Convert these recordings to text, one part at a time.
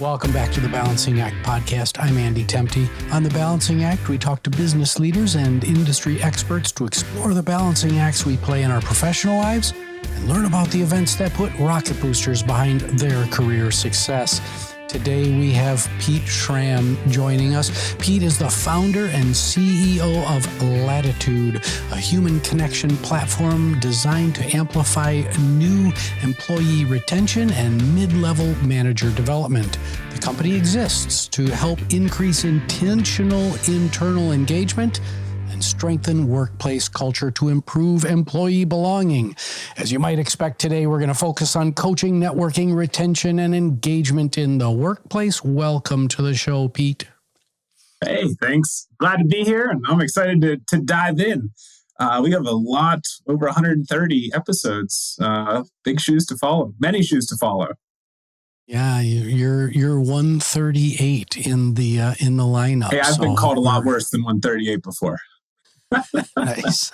Welcome back to the Balancing Act podcast. I'm Andy Temte. On the Balancing Act, we talk to business leaders and industry experts to explore the balancing acts we play in our professional lives and learn about the events that put rocket boosters behind their career success. Today, we have Pete Schramm joining us. Pete is the founder and CEO of Lattitude, a human connection platform designed to amplify new employee retention and mid-level manager development. The company exists to help increase intentional internal engagement and strengthen workplace culture to improve employee belonging. As you might expect today, we're going to focus on coaching, networking, retention, and engagement in the workplace. Welcome to the show, Pete. Hey, thanks. Glad to be here, and I'm excited to dive in. We have a lot, over 130 episodes. Big shoes to follow, many shoes to follow. Yeah, you're 138 in the lineup. Hey, I've been called a lot worse than 138 before. Nice.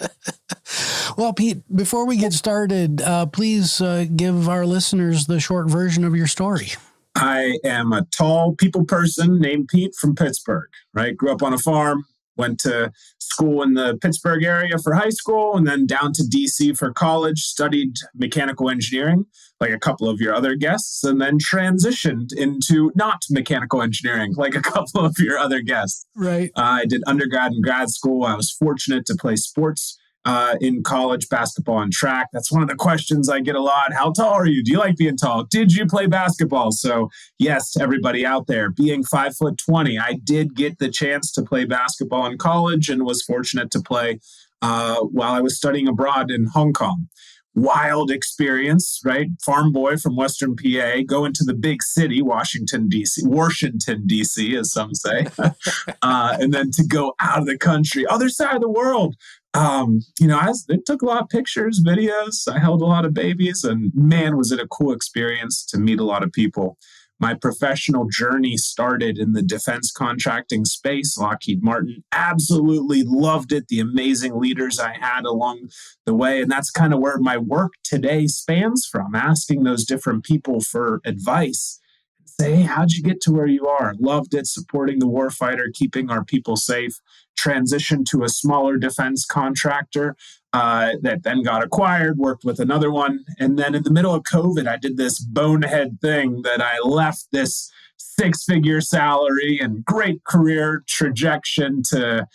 Well, Pete, before we get started, please give our listeners the short version of your story. I am a tall people person named Pete from Pittsburgh, right? Grew up on a farm, went to school in the Pittsburgh area for high school, and then down to DC for college, studied mechanical engineering, like a couple of your other guests, and then transitioned into not mechanical engineering, like a couple of your other guests. Right. I did undergrad and grad school. I was fortunate to play sports in college, basketball and track. That's one of the questions I get a lot. How tall are you? Do you like being tall? Did you play basketball? So yes, everybody out there, being 5'20", I did get the chance to play basketball in college and was fortunate to play while I was studying abroad in Hong Kong. Wild experience, right? Farm boy from Western PA, going to the big city, Washington, D.C., as some say, and then to go out of the country, other side of the world. It took a lot of pictures, videos. I held a lot of babies, and man, was it a cool experience to meet a lot of people. My professional journey started in the defense contracting space. Lockheed Martin, absolutely loved it. The amazing leaders I had along the way. And that's kind of where my work today spans from, asking those different people for advice. Say, hey, how'd you get to where you are? Loved it, supporting the warfighter, keeping our people safe. Transitioned to a smaller defense contractor that then got acquired, worked with another one. And then in the middle of COVID, I did this bonehead thing that I left this six-figure salary and great career trajectory to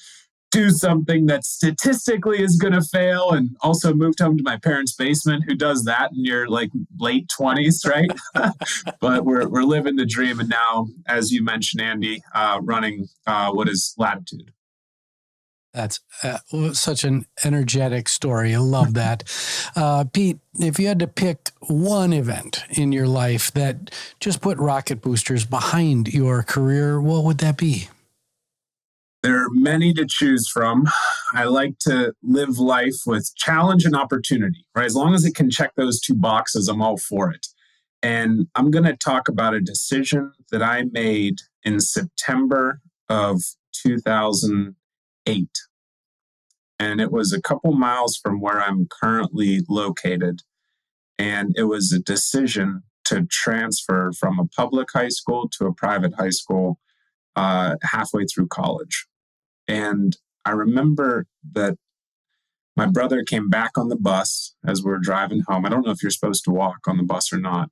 do something that statistically is going to fail, and also moved home to my parents' basement. Who does that in your like late 20s, right? But we're living the dream. And now, as you mentioned, Andy, running what is Lattitude. That's such an energetic story. I love that. Pete, if you had to pick one event in your life that just put rocket boosters behind your career, what would that be? There are many to choose from. I like to live life with challenge and opportunity, right? As long as it can check those two boxes, I'm all for it. And I'm going to talk about a decision that I made in September of 2008. And it was a couple miles from where I'm currently located. And it was a decision to transfer from a public high school to a private high school halfway through college. And I remember that my brother came back on the bus as we were driving home. I don't know if you're supposed to walk on the bus or not,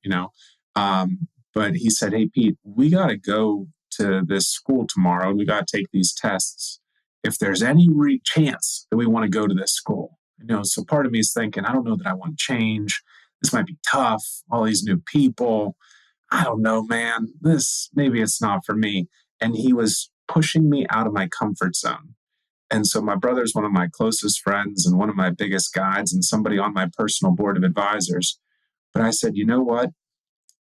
but he said, hey, Pete, we got to go to this school tomorrow. We got to take these tests. If there's any chance that we want to go to this school, so part of me is thinking, I don't know that I want to change. This might be tough. All these new people. I don't know, man. Maybe it's not for me. And he was pushing me out of my comfort zone. And so my brother's one of my closest friends and one of my biggest guides and somebody on my personal board of advisors. But I said, you know what?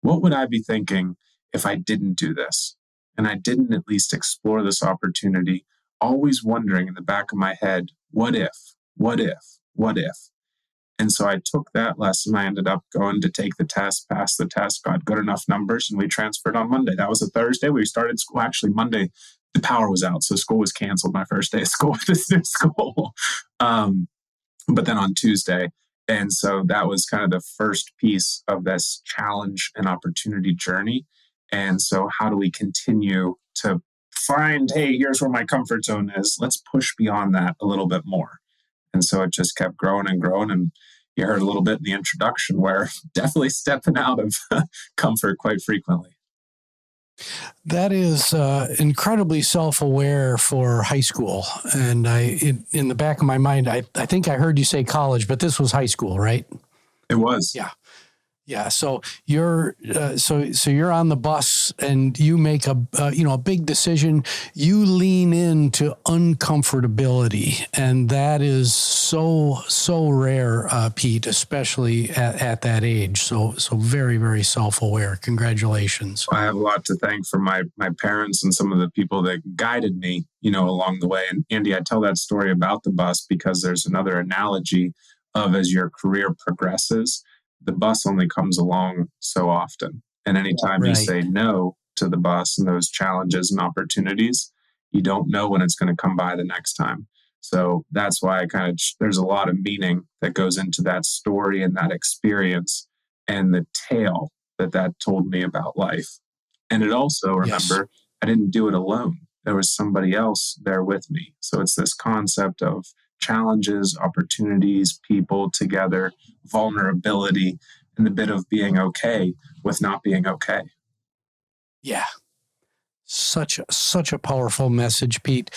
What would I be thinking if I didn't do this? And I didn't at least explore this opportunity, always wondering in the back of my head, what if? And so I took that lesson. I ended up going to take the test, passed the test, got good enough numbers, and we transferred on Monday. That was a Thursday. We started school. Actually, Monday, the power was out, so school was canceled my first day of school with this new school. But then on Tuesday. And so that was kind of the first piece of this challenge and opportunity journey. And so how do we continue to find, hey, here's where my comfort zone is. Let's push beyond that a little bit more. And so it just kept growing and growing. And you heard a little bit in the introduction where definitely stepping out of comfort quite frequently. That is incredibly self-aware for high school. And in the back of my mind, I think I heard you say college, but this was high school, right? It was. Yeah. Yeah, so you're you're on the bus and you make a big decision. You lean into uncomfortability, and that is so rare, Pete, especially at that age. So very, very self-aware. Congratulations. I have a lot to thank for my parents and some of the people that guided me, along the way. And Andy, I tell that story about the bus because there's another analogy of as your career progresses. The bus only comes along so often. And anytime you say no to the bus and those challenges and opportunities, you don't know when it's going to come by the next time. So that's why there's a lot of meaning that goes into that story and that experience and the tale that told me about life. And it also, remember, I didn't do it alone. There was somebody else there with me. So it's this concept of challenges, opportunities, people together, vulnerability, and the bit of being okay with not being okay. Yeah. Such a powerful message, Pete.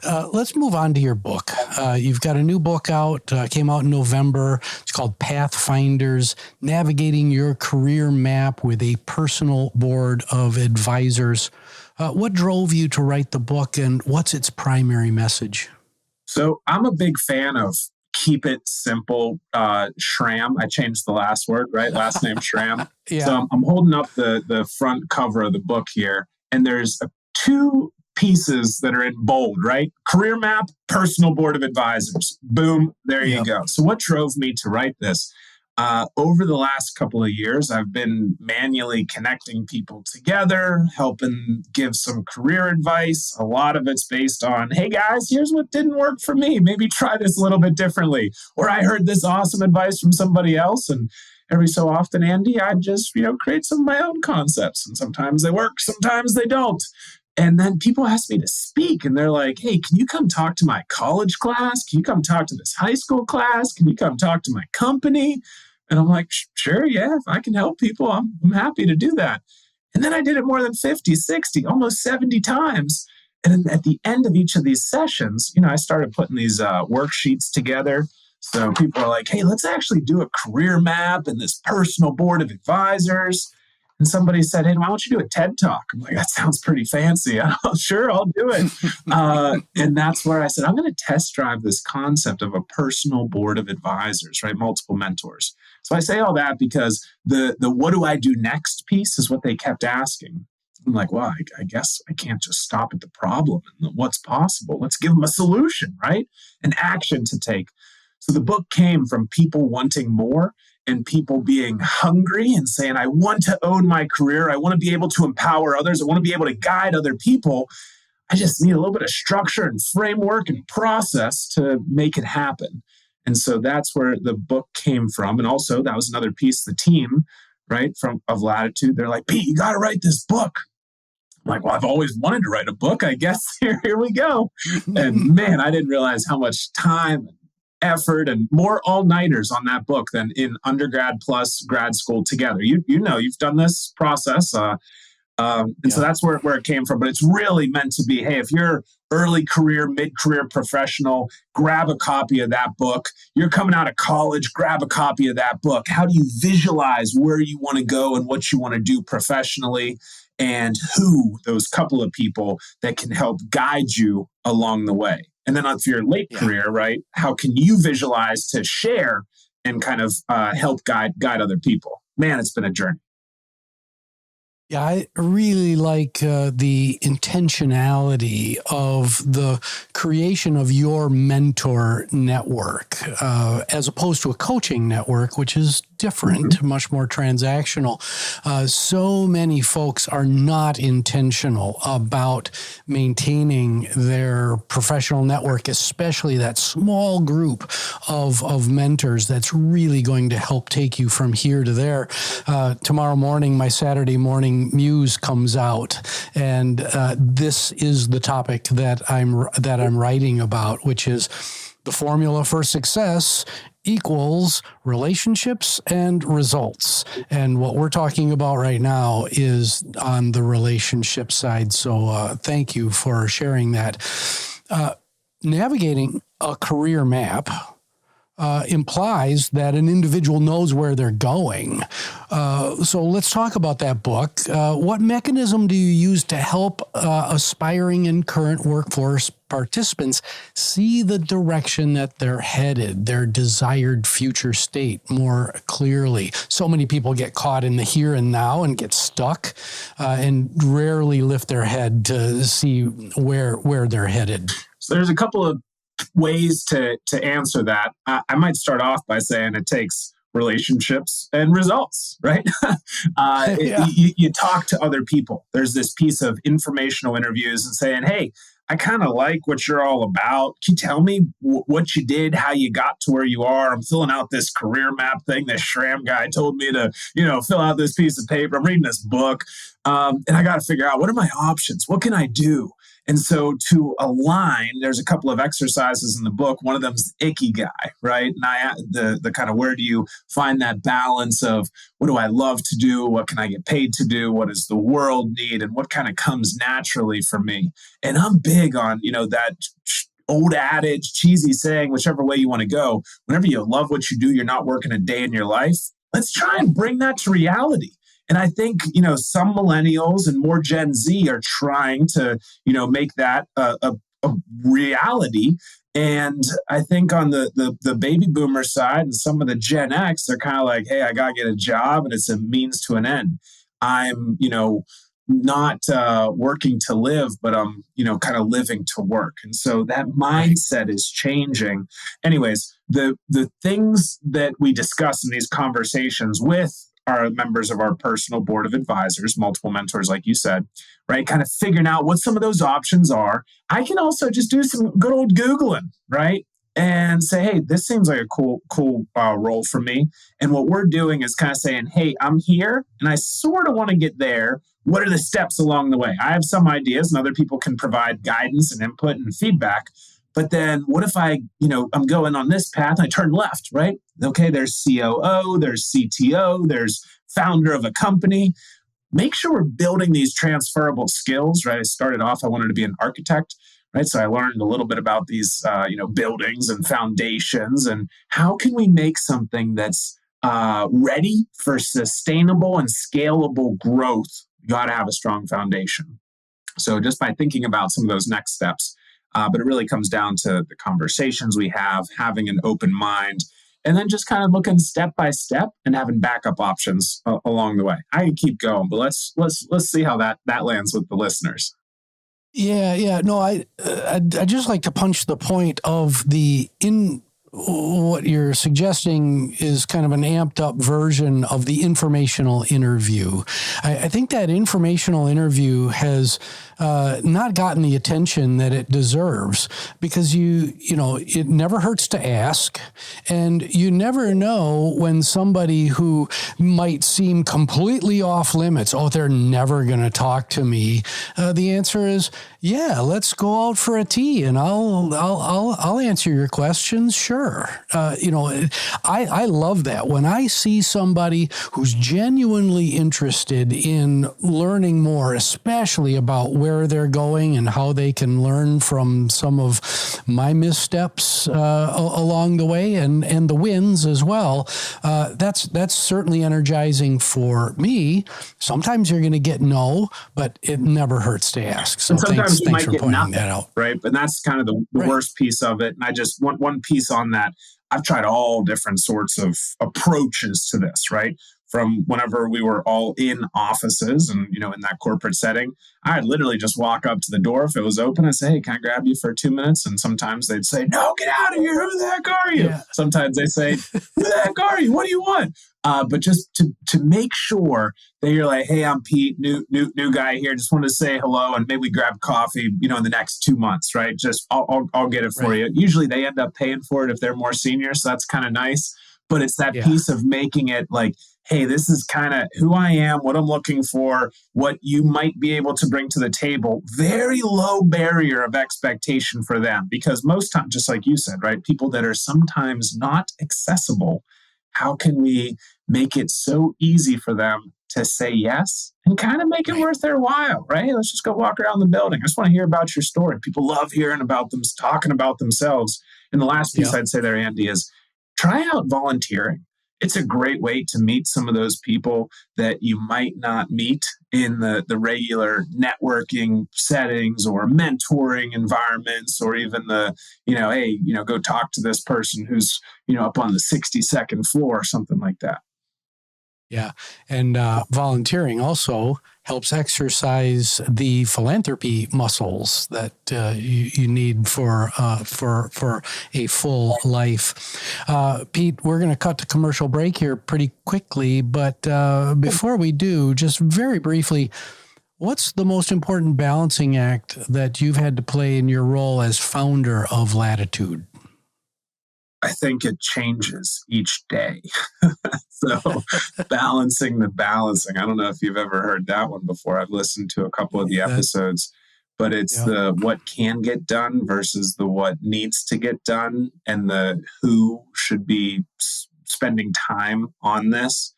Let's move on to your book. You've got a new book out, came out in November. It's called Pathfinders, Navigating Your Career Map with a Personal Board of Advisors. What drove you to write the book, and what's its primary message? So I'm a big fan of keep it simple. Schramm, I changed the last word, right? Last name Schramm. Yeah. So I'm holding up the front cover of the book here, and there's two pieces that are in bold, right? Career map, personal board of advisors. Boom, there you go. So what drove me to write this? Over the last couple of years, I've been manually connecting people together, helping give some career advice. A lot of it's based on, hey guys, here's what didn't work for me. Maybe try this a little bit differently. Or I heard this awesome advice from somebody else. And every so often, Andy, I just, create some of my own concepts. And sometimes they work, sometimes they don't. And then people ask me to speak and they're like, hey, can you come talk to my college class? Can you come talk to this high school class? Can you come talk to my company? And I'm like, sure, yeah, if I can help people, I'm happy to do that. And then I did it more than 50, 60, almost 70 times. And then at the end of each of these sessions, I started putting these worksheets together. So people are like, hey, let's actually do a career map and this personal board of advisors. And somebody said, hey, why don't you do a TED Talk? I'm like, that sounds pretty fancy. Sure, I'll do it. And that's where I said, I'm going to test drive this concept of a personal board of advisors, right? Multiple mentors. So I say all that because the what do I do next piece is what they kept asking. I'm like, well, I guess I can't just stop at the problem and what's possible. Let's give them a solution, right? An action to take. So the book came from people wanting more and people being hungry and saying, I want to own my career. I want to be able to empower others. I want to be able to guide other people. I just need a little bit of structure and framework and process to make it happen. And so that's where the book came from. And also that was another piece, the team, right, of Lattitude. They're like, Pete, you got to write this book. I'm like, well, I've always wanted to write a book. I guess here we go. And man, I didn't realize how much time, effort, and more all-nighters on that book than in undergrad plus grad school together. You've done this process. So that's where it came from. But it's really meant to be, hey, if you're early career, mid-career professional, grab a copy of that book. You're coming out of college, grab a copy of that book. How do you visualize where you want to go and what you want to do professionally, and who those couple of people that can help guide you along the way? And then if you're late career, right, how can you visualize to share and kind of help guide other people? Man, it's been a journey. Yeah, I really like the intentionality of the creation of your mentor network as opposed to a coaching network, which is different, much more transactional. So many folks are not intentional about maintaining their professional network, especially that small group of mentors that's really going to help take you from here to there. Tomorrow morning, my Saturday morning marketing muse comes out, and this is the topic that I'm writing about, which is the formula for success equals relationships and results. And what we're talking about right now is on the relationship side. So thank you for sharing that. Navigating a career map implies that an individual knows where they're going. So let's talk about that book. What mechanism do you use to help aspiring and current workforce participants see the direction that they're headed, their desired future state more clearly? So many people get caught in the here and now and get stuck and rarely lift their head to see where they're headed. So there's a couple of ways to answer that. I might start off by saying it takes relationships and results, right? You talk to other people. There's this piece of informational interviews and saying, hey, I kind of like what you're all about. Can you tell me what you did, how you got to where you are? I'm filling out this career map thing. This Schramm guy told me to, fill out this piece of paper. I'm reading this book. And I got to figure out, what are my options? What can I do? And so to align, there's a couple of exercises in the book. One of them is the icky guy, right? And the kind of, where do you find that balance of what do I love to do? What can I get paid to do? What does the world need? And what kind of comes naturally for me? And I'm big on, that old adage, cheesy saying, whichever way you want to go. Whenever you love what you do, you're not working a day in your life. Let's try and bring that to reality. And I think, some millennials and more Gen Z are trying to, make that a reality. And I think on the baby boomer side and some of the Gen X, they're kind of like, hey, I got to get a job and it's a means to an end. I'm, not working to live, but I'm, kind of living to work. And so that mindset is changing. Anyways, the things that we discuss in these conversations with our members of our personal board of advisors, multiple mentors, like you said, right? Kind of figuring out what some of those options are. I can also just do some good old Googling, right? And say, hey, this seems like a cool role for me. And what we're doing is kind of saying, hey, I'm here and I sort of want to get there. What are the steps along the way? I have some ideas and other people can provide guidance and input and feedback. But then what if I'm going on this path and I turn left, right? Okay, there's COO, there's CTO, there's founder of a company. Make sure we're building these transferable skills, right? I started off, I wanted to be an architect, right? So I learned a little bit about these, buildings and foundations and how can we make something that's ready for sustainable and scalable growth. You got to have a strong foundation. So just by thinking about some of those next steps, but it really comes down to the conversations we have, having an open mind, and then just kind of looking step by step and having backup options along the way. I can keep going, but let's see how that lands with the listeners. Yeah. No, I just like to punch the point of what you're suggesting is kind of an amped up version of the informational interview. I think that informational interview has not gotten the attention that it deserves because it never hurts to ask, and you never know when somebody who might seem completely off limits, they're never going to talk to me. The answer is, yeah, let's go out for a tea and I'll answer your questions. Sure. I love that when I see somebody who's genuinely interested in learning more, especially about where they're going and how they can learn from some of my missteps along the way and the wins as well. That's certainly energizing for me. Sometimes you're going to get no, but it never hurts to ask. So thanks for pointing that out. Right. But that's kind of the worst piece of it. And I just want one piece on that. I've tried all different sorts of approaches to this, right? From whenever we were all in offices and, in that corporate setting, I'd literally just walk up to the door. If it was open, I'd say, hey, can I grab you for 2 minutes? And sometimes they'd say, no, get out of here. Who the heck are you? Yeah. Sometimes they say, who the heck are you? What do you want? But just to make sure that you're like, hey, I'm Pete, new guy here. Just wanted to say hello and maybe grab coffee, in the next 2 months, right? Just I'll get it for you. Usually they end up paying for it if they're more senior. So that's kind of nice. But it's that piece of making it like, hey, this is kind of who I am, what I'm looking for, what you might be able to bring to the table. Very low barrier of expectation for them, because most times, just like you said, right, people that are sometimes not accessible, how can we make it so easy for them to say yes and kind of make it worth their while, right? Let's just go walk around the building. I just want to hear about your story. People love hearing about them, talking about themselves. And the last piece I'd say there, Andy, is try out volunteering. It's a great way to meet some of those people that you might not meet in the regular networking settings or mentoring environments, or even the, hey, go talk to this person who's, up on the 62nd floor or something like that. Yeah. And volunteering also helps exercise the philanthropy muscles that you need for a full life. Pete, we're going to cut to commercial break here pretty quickly, but before we do, just very briefly, what's the most important balancing act that you've had to play in your role as founder of Lattitude? I think it changes each day. So balancing the balancing. I don't know if you've ever heard that one before. I've listened to a couple of the episodes, but it's the what can get done versus the what needs to get done, and the who should be spending time on this,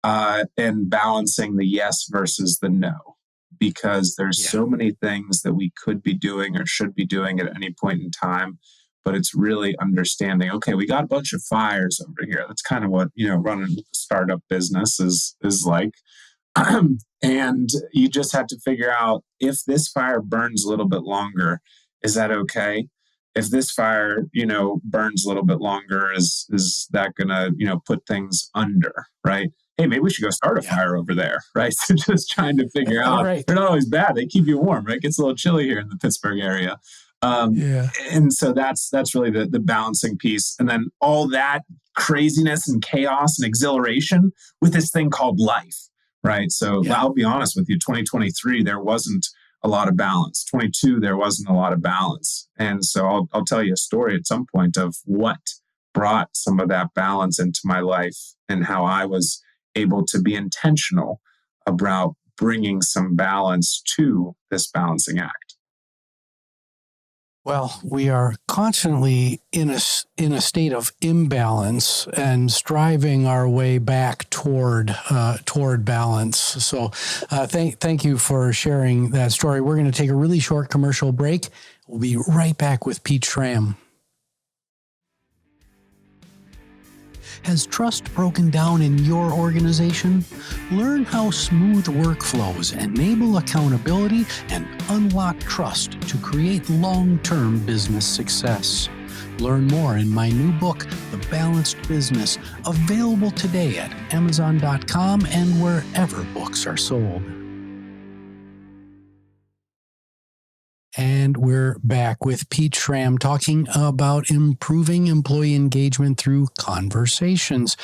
and balancing the yes versus the no. Because there's so many things that we could be doing or should be doing at any point in time. But it's really understanding, okay, we got a bunch of fires over here. That's kind of what, running a startup business is like. And you just have to figure out, if this fire burns a little bit longer, is that okay? If this fire, burns a little bit longer, is that going to, put things under, right? Hey, maybe we should go start a fire over there, right? So just trying to figure out, they're not always bad. They keep you warm, right? It gets a little chilly here in the Pittsburgh area. And so that's really the balancing piece. And then all that craziness and chaos and exhilaration with this thing called life, right? So I'll be honest with you, 2023, there wasn't a lot of balance. 22, there wasn't a lot of balance. And so I'll tell you a story at some point of what brought some of that balance into my life and how I was able to be intentional about bringing some balance to this balancing act. Well, we are constantly in a state of imbalance and striving our way back toward balance. So thank you for sharing that story. We're going to take a really short commercial break. We'll be right back with Pete Schramm. Has trust broken down in your organization? Learn how smooth workflows enable accountability and unlock trust to create long-term business success. Learn more in my new book, The Balanced Business, available today at Amazon.com and wherever books are sold. And we're back with Pete Schramm talking about improving employee engagement through conversations.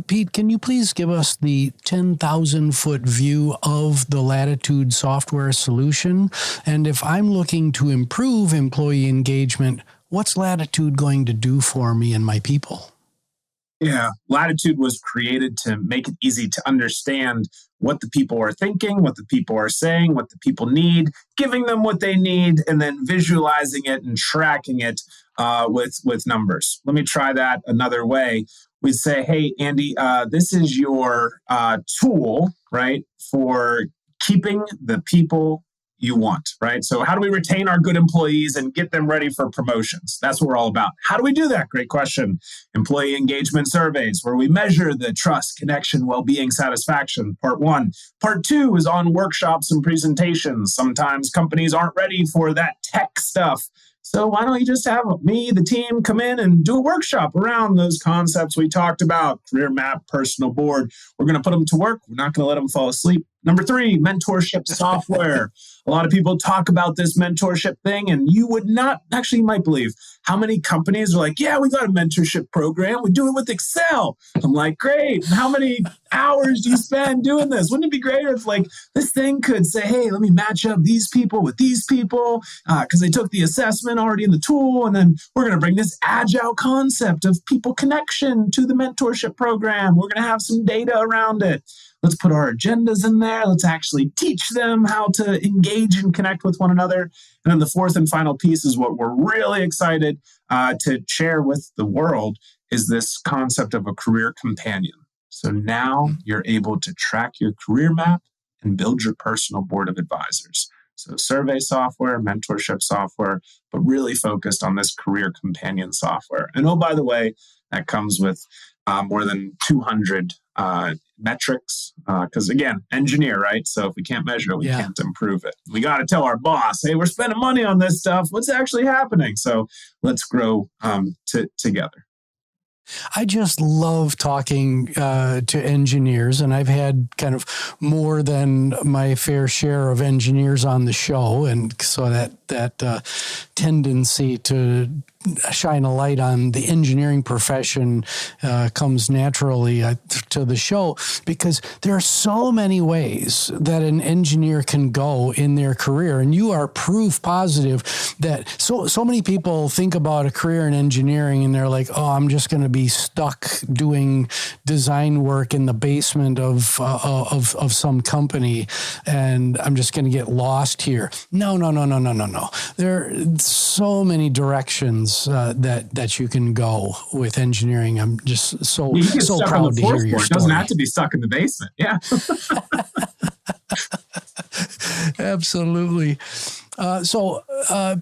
Pete, can you please give us the 10,000-foot view of the Lattitude software solution? And if I'm looking to improve employee engagement, what's Lattitude going to do for me and my people? Yeah, Lattitude was created to make it easy to understand what the people are thinking, what the people are saying, what the people need, giving them what they need, and then visualizing it and tracking it with numbers. Let me try that another way. We'd say, hey, Andy, this is your tool, right, for keeping the people you want, right? So how do we retain our good employees and get them ready for promotions? That's what we're all about. How do we do that? Great question. Employee engagement surveys, where we measure the trust, connection, well-being, satisfaction. Part 1. Part 2 is on workshops and presentations. Sometimes companies aren't ready for that tech stuff. So why don't you just have me, the team, come in and do a workshop around those concepts we talked about? Career map, personal board. We're going to put them to work. We're not going to let them fall asleep. Number 3, mentorship software. A lot of people talk about this mentorship thing, and you would not, actually you might believe how many companies are like, yeah, we got a mentorship program. We do it with Excel. I'm like, great. How many hours do you spend doing this? Wouldn't it be great if like this thing could say, hey, let me match up these people with these people because they took the assessment already in the tool. And then we're going to bring this agile concept of people connection to the mentorship program. We're going to have some data around it. Let's put our agendas in there. Let's actually teach them how to engage and connect with one another. And then the 4th and final piece is what we're really excited to share with the world is this concept of a career companion. So now you're able to track your career map and build your personal board of advisors. So survey software, mentorship software, but really focused on this career companion software. And oh, by the way, that comes with more than 200 metrics, because again, engineer, right? So if we can't measure it, we can't improve it. We got to tell our boss, hey, we're spending money on this stuff. What's actually happening? So let's grow together. I just love talking to engineers, and I've had kind of more than my fair share of engineers on the show, and so that tendency to shine a light on the engineering profession comes naturally to the show, because there are so many ways that an engineer can go in their career, and you are proof positive that so many people think about a career in engineering and they're like, oh, I'm just going to be stuck doing design work in the basement of some company, and I'm just going to get lost here. No. There are so many directions that you can go with engineering. I'm just so proud to hear your story. It doesn't have to be stuck in the basement. Yeah. Absolutely.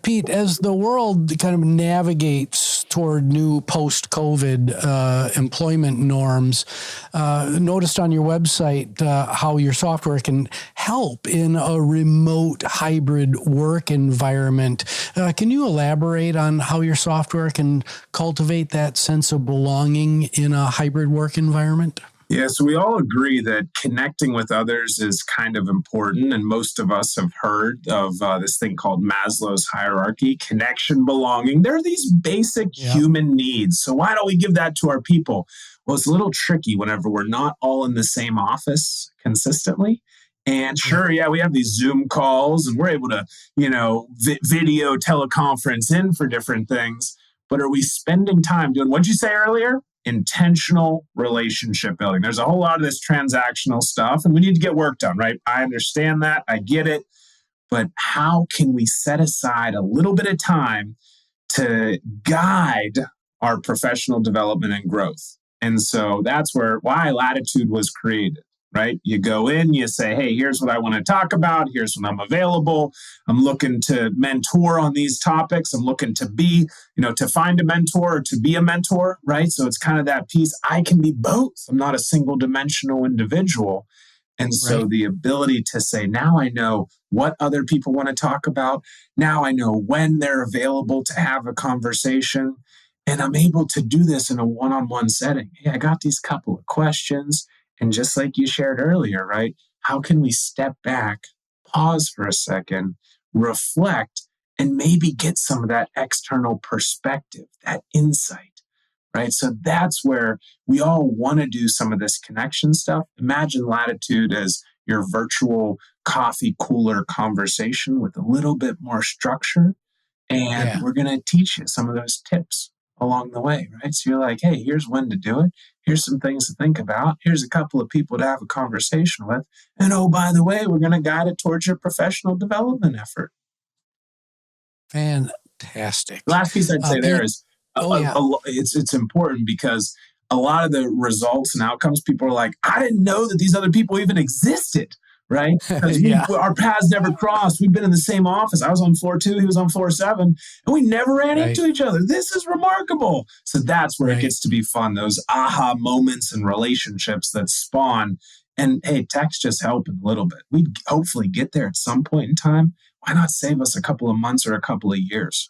Pete, as the world kind of navigates toward new post-COVID employment norms, noticed on your website how your software can help in a remote hybrid work environment. Can you elaborate on how your software can cultivate that sense of belonging in a hybrid work environment? Yeah, so we all agree that connecting with others is kind of important. And most of us have heard of this thing called Maslow's hierarchy, connection, belonging. They're these basic human needs. So why don't we give that to our people? Well, it's a little tricky whenever we're not all in the same office consistently. And sure, we have these Zoom calls and we're able to, video teleconference in for different things. But are we spending time doing, what'd you say earlier? Intentional relationship building. There's a whole lot of this transactional stuff and we need to get work done, right? I understand that. I get it. But how can we set aside a little bit of time to guide our professional development and growth? And so that's why Lattitude was created, right? You go in, you say, hey, here's what I want to talk about. Here's when I'm available. I'm looking to mentor on these topics. I'm looking to be, to find a mentor or to be a mentor, right? So it's kind of that piece. I can be both. I'm not a single dimensional individual. And so the ability to say, now I know what other people want to talk about. Now I know when they're available to have a conversation. And I'm able to do this in a one-on-one setting. Hey, I got these couple of questions. And just like you shared earlier, right? How can we step back, pause for a second, reflect, and maybe get some of that external perspective, that insight, right? So that's where we all want to do some of this connection stuff. Imagine Lattitude as your virtual coffee cooler conversation with a little bit more structure. And we're going to teach you some of those tips along the way, right? So you're like, hey, here's when to do it. Here's some things to think about. Here's a couple of people to have a conversation with. And oh, by the way, we're going to guide it towards your professional development effort. Fantastic. Last piece I'd say there is, it's important because a lot of the results and outcomes, people are like, I didn't know that these other people even existed. Right? Because our paths never crossed. We've been in the same office. I was on floor 2, he was on floor 7, and we never ran into each other. This is remarkable. So that's where it gets to be fun. Those aha moments and relationships that spawn. And hey, tech's just helping a little bit. We'd hopefully get there at some point in time. Why not save us a couple of months or a couple of years?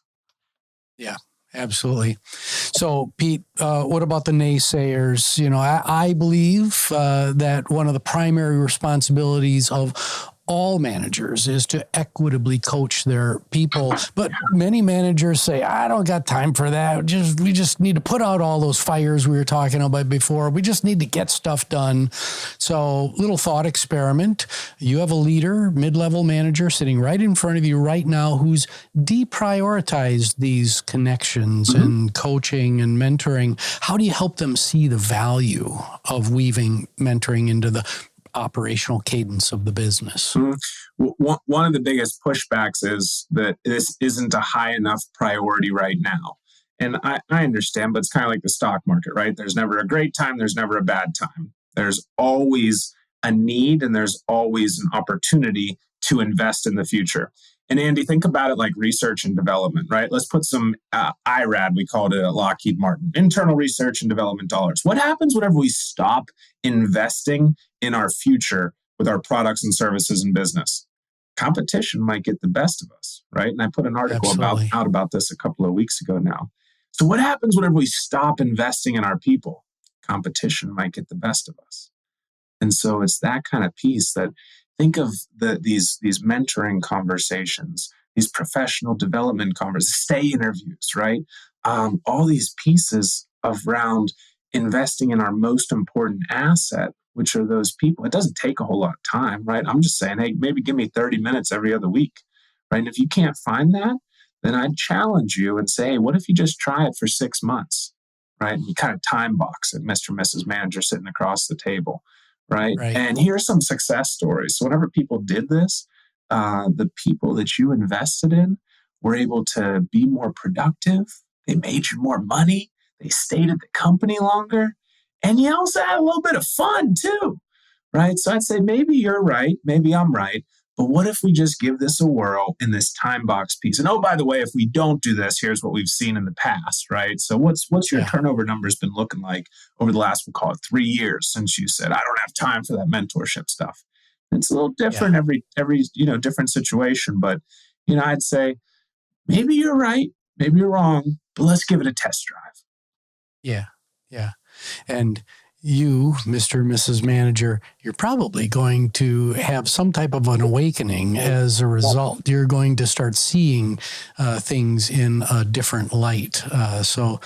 Yeah. Absolutely. So, Pete, what about the naysayers? I believe that one of the primary responsibilities of all managers is to equitably coach their people. But many managers say, I don't got time for that. We just need to put out all those fires we were talking about before. We just need to get stuff done. So, little thought experiment. You have a leader, mid-level manager sitting right in front of you right now who's deprioritized these connections and coaching and mentoring. How do you help them see the value of weaving mentoring into the operational cadence of the business? One of the biggest pushbacks is that this isn't a high enough priority right now. And I understand, but it's kind of like the stock market, right? There's never a great time. There's never a bad time. There's always a need and there's always an opportunity to invest in the future. And Andy, think about it like research and development, right? Let's put some IRAD, we called it at Lockheed Martin, internal research and development dollars. What happens whenever we stop investing in our future with our products and services and business? Competition might get the best of us, right? And I put an article out about this a couple of weeks ago now. So what happens whenever we stop investing in our people? Competition might get the best of us. And so it's that kind of piece that think of these mentoring conversations, these professional development conversations, stay interviews, right? All these pieces around investing in our most important asset, which are those people. It doesn't take a whole lot of time, right? I'm just saying, hey, maybe give me 30 minutes every other week, right? And if you can't find that, then I'd challenge you and say, hey, what if you just try it for 6 months, right? And you kind of time box it, Mr. and Mrs. Manager sitting across the table. Right. And here's some success stories. So whenever people did this, the people that you invested in were able to be more productive. They made you more money. They stayed at the company longer. And you also had a little bit of fun too. Right. So I'd say maybe you're right. Maybe I'm right. But what if we just give this a whirl in this time box piece? And oh, by the way, if we don't do this, here's what we've seen in the past, right? So what's your turnover numbers been looking like over the last, we'll call it 3 years since you said, I don't have time for that mentorship stuff. It's a little different every different situation. But, I'd say maybe you're right, maybe you're wrong, but let's give it a test drive. Yeah. And you, Mr. and Mrs. Manager, you're probably going to have some type of an awakening as a result. You're going to start seeing things in a different light. So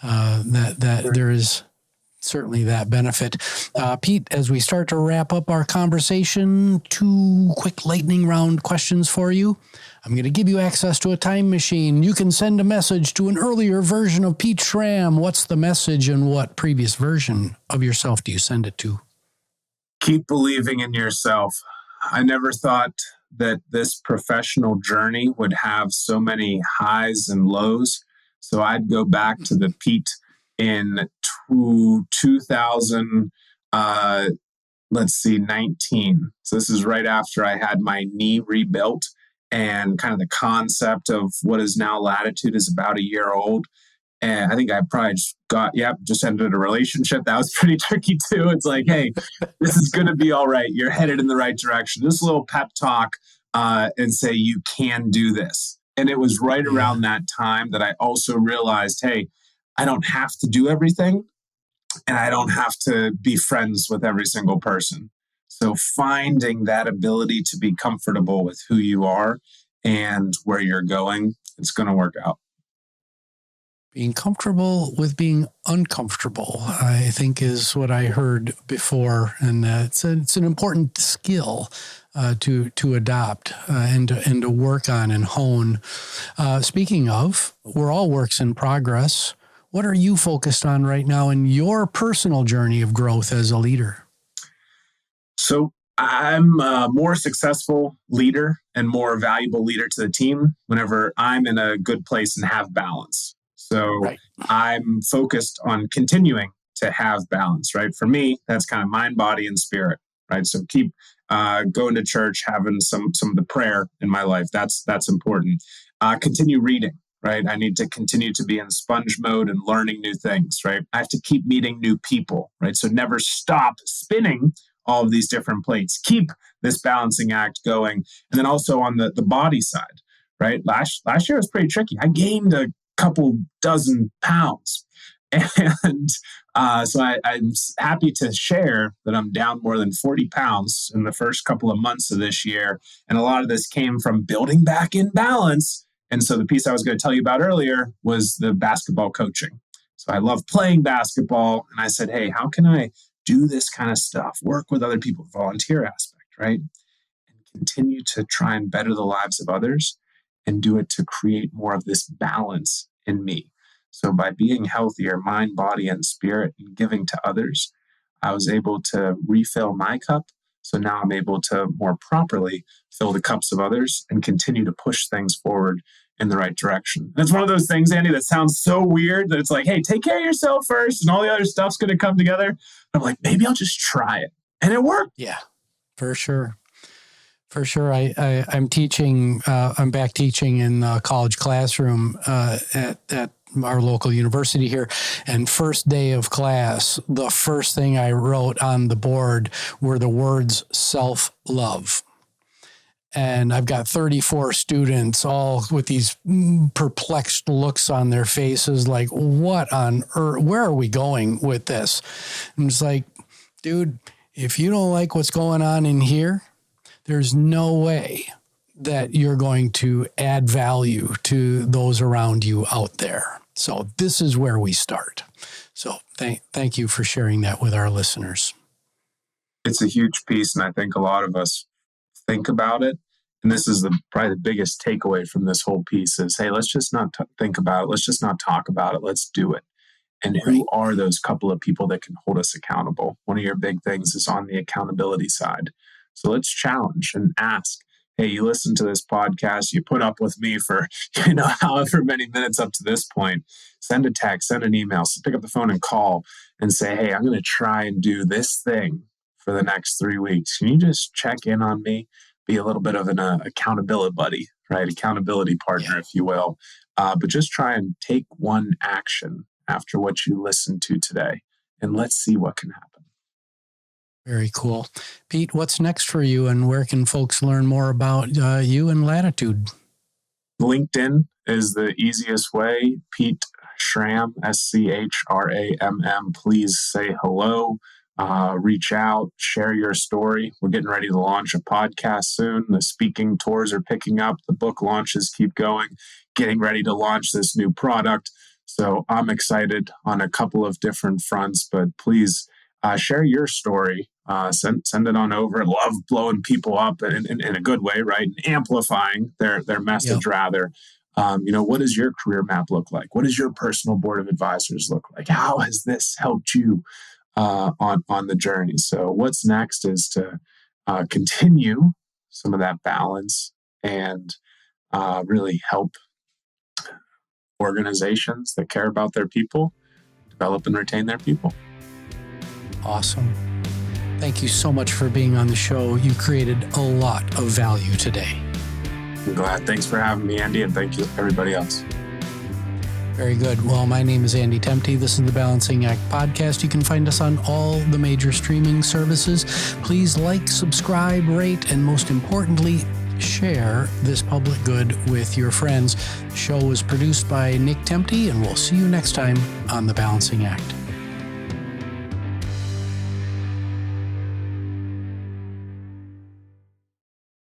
that there is certainly that benefit. Pete, as we start to wrap up our conversation, 2 quick lightning round questions for you. I'm going to give you access to a time machine. You can send a message to an earlier version of Pete Schramm. What's the message and what previous version of yourself do you send it to? Keep believing in yourself. I never thought that this professional journey would have so many highs and lows. So I'd go back to the Pete in 2000, 19. So this is right after I had my knee rebuilt. And kind of the concept of what is now Lattitude is about a year old. And I think I probably just ended a relationship. That was pretty tricky too. It's like, hey, this is going to be all right. You're headed in the right direction. This little pep talk and say, you can do this. And it was right around that time that I also realized, hey, I don't have to do everything and I don't have to be friends with every single person. So finding that ability to be comfortable with who you are and where you're going, it's going to work out. Being comfortable with being uncomfortable, I think, is what I heard before. And it's an important skill to adopt and to work on and hone. Speaking of, we're all works in progress. What are you focused on right now in your personal journey of growth as a leader? So I'm a more successful leader and more valuable leader to the team whenever I'm in a good place and have balance. So I'm focused on continuing to have balance, right? For me, that's kind of mind, body, and spirit, right? So keep going to church, having some of the prayer in my life. That's important. Continue reading, right? I need to continue to be in sponge mode and learning new things, right? I have to keep meeting new people, right? So never stop spinning all of these different plates. Keep this balancing act going. And then also on the body side, right? Last year was pretty tricky. I gained a couple dozen pounds. And so I'm happy to share that I'm down more than 40 pounds in the first couple of months of this year. And a lot of this came from building back in balance. And so the piece I was going to tell you about earlier was the basketball coaching. So I love playing basketball. And I said, hey, how can I do this kind of stuff, work with other people, volunteer aspect, right? And continue to try and better the lives of others and do it to create more of this balance in me. So by being healthier, mind, body, and spirit, and giving to others, I was able to refill my cup. So now I'm able to more properly fill the cups of others and continue to push things forward in the right direction. And it's one of those things, Andy, that sounds so weird that it's like, hey, take care of yourself first and all the other stuff's going to come together. I'm like, maybe I'll just try it. And it worked. Yeah, for sure. For sure. I'm teaching, I'm back teaching in the college classroom at our local university here. And first day of class, the first thing I wrote on the board were the words self-love. And I've got 34 students all with these perplexed looks on their faces, like, what on earth, where are we going with this? And it's like, dude, if you don't like what's going on in here, there's no way that you're going to add value to those around you out there. So this is where we start. So thank you for sharing that with our listeners. It's a huge piece, and I think a lot of us think about it. And this is probably the biggest takeaway from this whole piece is, hey, let's just not think about it. Let's just not talk about it. Let's do it. And who are those couple of people that can hold us accountable? One of your big things is on the accountability side. So let's challenge and ask, hey, you listen to this podcast, you put up with me for, however many minutes up to this point, send a text, send an email, so pick up the phone and call and say, hey, I'm going to try and do this thing for the next 3 weeks. Can you just check in on me? Be a little bit of an accountability buddy, right? Accountability partner, if you will. But just try and take one action after what you listened to today, and let's see what can happen. Very cool. Pete, what's next for you, and where can folks learn more about you and Lattitude? LinkedIn is the easiest way. Pete Schramm, Schramm. Please say hello. Reach out, share your story. We're getting ready to launch a podcast soon. The speaking tours are picking up. The book launches keep going. Getting ready to launch this new product. So I'm excited on a couple of different fronts, but please share your story. Send it on over. Love blowing people up in a good way, right? And amplifying their message rather. What does your career map look like? What does your personal board of advisors look like? How has this helped you on the journey? So what's next is to continue some of that balance and really help organizations that care about their people develop and retain their people. Awesome. Thank you so much for being on the show. You created a lot of value today. I'm glad. Thanks for having me, Andy, and thank you everybody else. Very good. Well, my name is Andy Temte. This is the Balancing Act podcast. You can find us on all the major streaming services. Please like, subscribe, rate, and most importantly, share this public good with your friends. The show was produced by Nick Temte, and we'll see you next time on the Balancing Act.